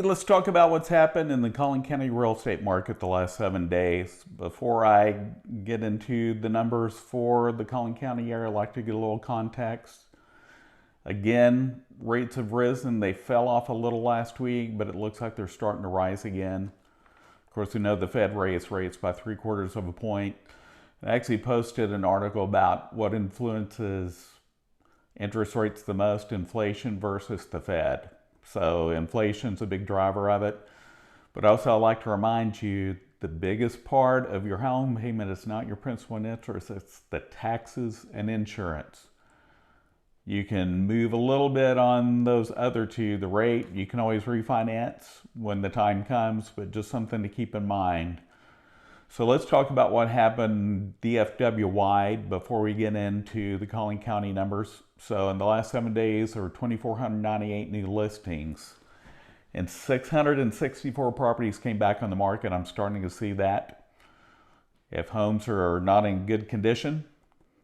Let's talk about what's happened in the Collin County real estate market the last 7 days. Before I get into the numbers for the Collin County area, I'd like to get a little context. Again, rates have risen. They fell off a little last week, but it looks like they're starting to rise again. Of course, we know the Fed raised rates by 3/4 of a point. I actually posted an article about what influences interest rates the most, inflation versus the Fed. So inflation's a big driver of it. But also I'd like to remind you, the biggest part of your home payment is not your principal and interest, it's the taxes and insurance. You can move a little bit on those other two, the rate. You can always refinance when the time comes, but just something to keep in mind. So let's talk about what happened DFW-wide before we get into the Collin County numbers. So in the last 7 days, there were 2,498 new listings and 664 properties came back on the market. I'm starting to see that. If homes are not in good condition,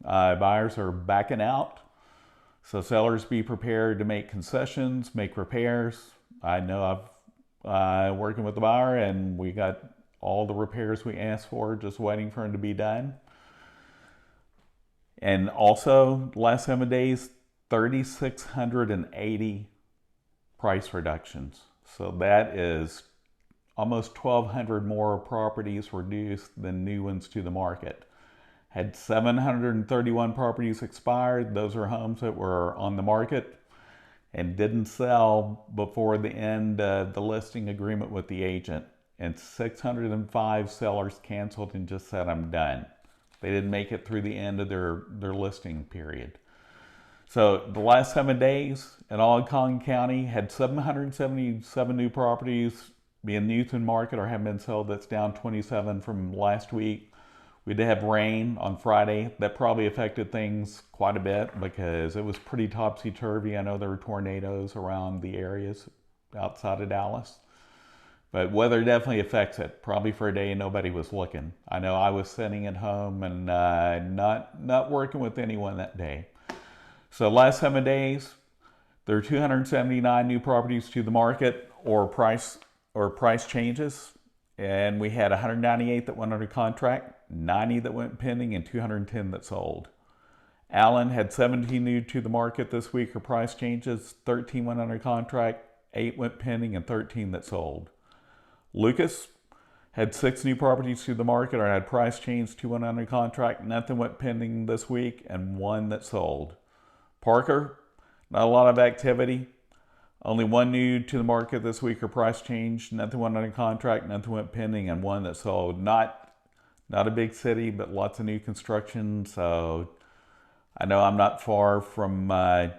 buyers are backing out. So sellers, be prepared to make concessions, make repairs. I know I'm working with the buyer and we got all the repairs we asked for, just waiting for them to be done. And also, last 7 days, 3,680 price reductions. So that is almost 1,200 more properties reduced than new ones to the market. Had 731 properties expired. Those are homes that were on the market and didn't sell before the end of the listing agreement with the agent. And 605 sellers canceled and just said, I'm done. They didn't make it through the end of their listing period. So the last 7 days in all of Collin County had 777 new properties being new to the market or have been sold. That's down 27 from last week. We did have rain on Friday. That probably affected things quite a bit because it was pretty topsy-turvy. I know there were tornadoes around the areas outside of Dallas. But weather definitely affects it. Probably for a day nobody was looking. I know I was sitting at home and not working with anyone that day. So last 7 days, there are 279 new properties to the market or price changes. And we had 198 that went under contract, 90 that went pending, and 210 that sold. Allen had 17 new to the market this week or price changes, 13 went under contract, 8 went pending, and 13 that sold. Lucas had 6 new properties to the market or had price change, 2 went under contract, nothing went pending this week, and 1 that sold. Parker, not a lot of activity. Only 1 new to the market this week or price change, nothing went under contract, nothing went pending, and 1 that sold. Not a big city, but lots of new construction. So I know I'm not far from a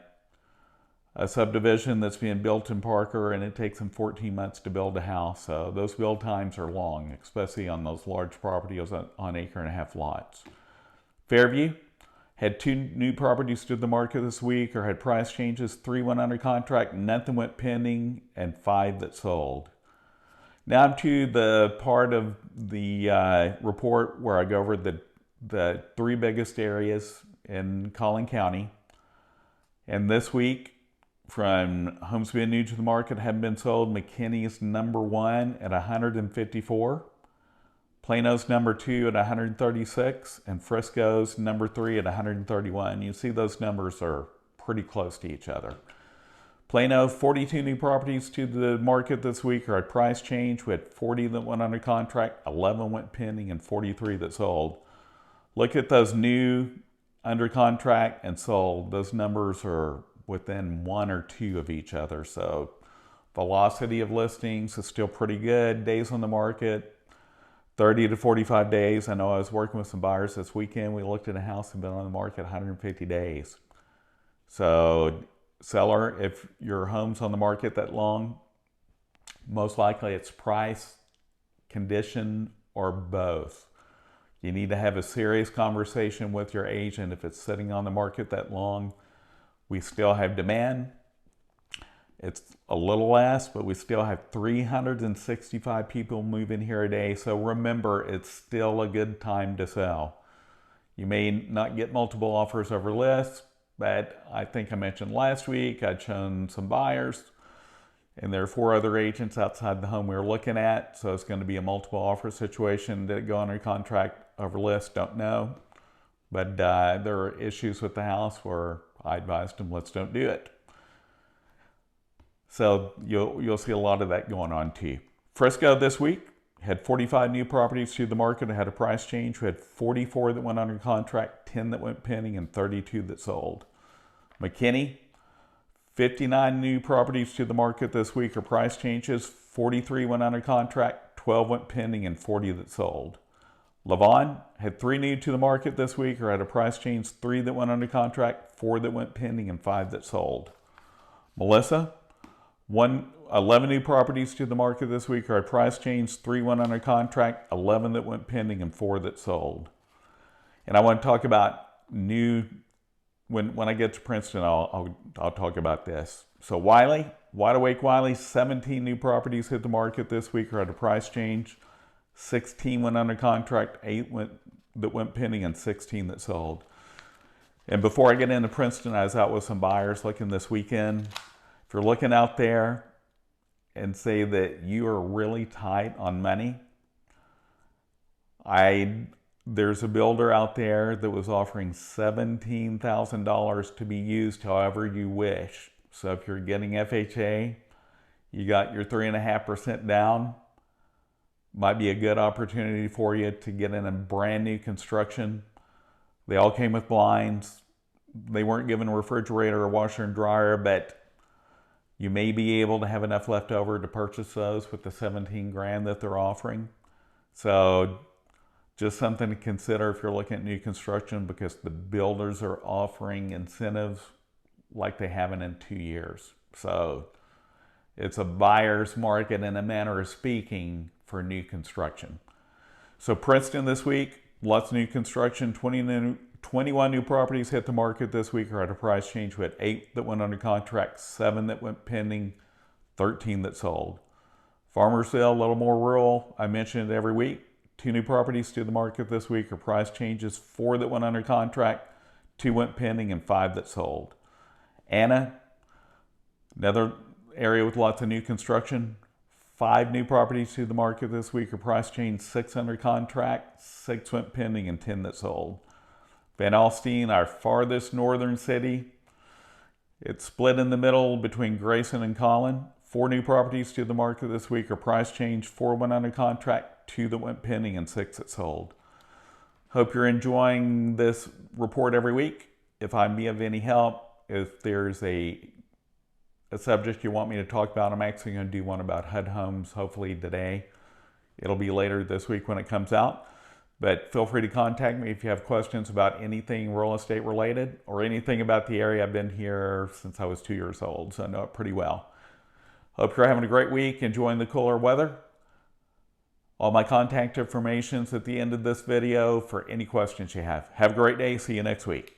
subdivision that's being built in Parker, and it takes them 14 months to build a house. So those build times are long, especially on those large properties on acre-and-a-half lots. Fairview had 2 new properties to the market this week or had price changes. 3 went under contract, nothing went pending, and 5 that sold. Now to the part of the report where I go over the 3 biggest areas in Collin County. And this week, from homes being new to the market haven't been sold, McKinney's number 1 at 154. Plano's number 2 at 136, and Frisco's number 3 at 131. You see those numbers are pretty close to each other. Plano, 42 new properties to the market this week or at price change. We had 40 that went under contract, 11 went pending, and 43 that sold. Look at those new under contract and sold. Those numbers are within 1 or 2 of each other. So velocity of listings is still pretty good. Days on the market, 30 to 45 days. I know I was working with some buyers this weekend. We looked at a house and been on the market 150 days. So seller, if your home's on the market that long, most likely it's price, condition, or both. You need to have a serious conversation with your agent if it's sitting on the market that long. We still have demand. It's a little less, but we still have 365 people moving here a day. So remember, it's still a good time to sell. You may not get multiple offers over lists, but I think I mentioned last week, I'd shown some buyers And there are 4 other agents outside the home we were looking at, so it's going to be a multiple offer situation. Did it go under contract over list? Don't know. But there are issues with the house where I advised them, let's don't do it. So you'll see a lot of that going on too. Frisco this week had 45 new properties to the market. It had a price change. We had 44 that went under contract, 10 that went pending, and 32 that sold. McKinney, 59 new properties to the market this week are price changes. 43 went under contract, 12 went pending, and 40 that sold. Lavon had 3 new to the market this week or had a price change, 3 that went under contract, 4 that went pending, and 5 that sold. Melissa, 11 new properties to the market this week are at price change, 3 went under contract, 11 that went pending, and 4 that sold. And I want to talk about new, when I get to Princeton, I'll talk about this. So Wylie, Wide Awake Wylie, 17 new properties hit the market this week or at a price change. 16 went under contract, 8 that went pending, and 16 that sold. And before I get into Princeton, I was out with some buyers looking this weekend. If you're looking out there and say that you are really tight on money, there's a builder out there that was offering $17,000 to be used however you wish. So if you're getting FHA, you got your 3.5% down. Might be a good opportunity for you to get in a brand new construction. They all came with blinds. They weren't given a refrigerator or washer and dryer, but you may be able to have enough left over to purchase those with the 17 grand that they're offering. So just something to consider if you're looking at new construction, because the builders are offering incentives like they haven't in 2 years. So it's a buyer's market in a manner of speaking for new construction. So Princeton this week, lots of new construction, 21 new properties hit the market this week or at a price change. We had 8 that went under contract, 7 that went pending, 13 that sold. Farmersville, a little more rural. I mention it every week. 2 new properties to the market this week or price changes, 4 that went under contract, 2 went pending, and 5 that sold. Anna, another area with lots of new construction. 5 new properties to the market this week are price change, 6 under contract, 6 went pending, and 10 that sold. Van Alstyne, our farthest northern city, it's split in the middle between Grayson and Collin. 4 new properties to the market this week are price change, 4 went under contract, 2 that went pending, and 6 that sold. Hope you're enjoying this report every week. If I be of any help, if there's a subject you want me to talk about, I'm actually going to do one about HUD homes hopefully today. It'll be later this week when it comes out. But feel free to contact me if you have questions about anything real estate related or anything about the area. I've been here since I was 2 years old, so I know it pretty well. Hope you're having a great week, enjoying the cooler weather. All my contact information is at the end of this video for any questions you have. Have a great day. See you next week.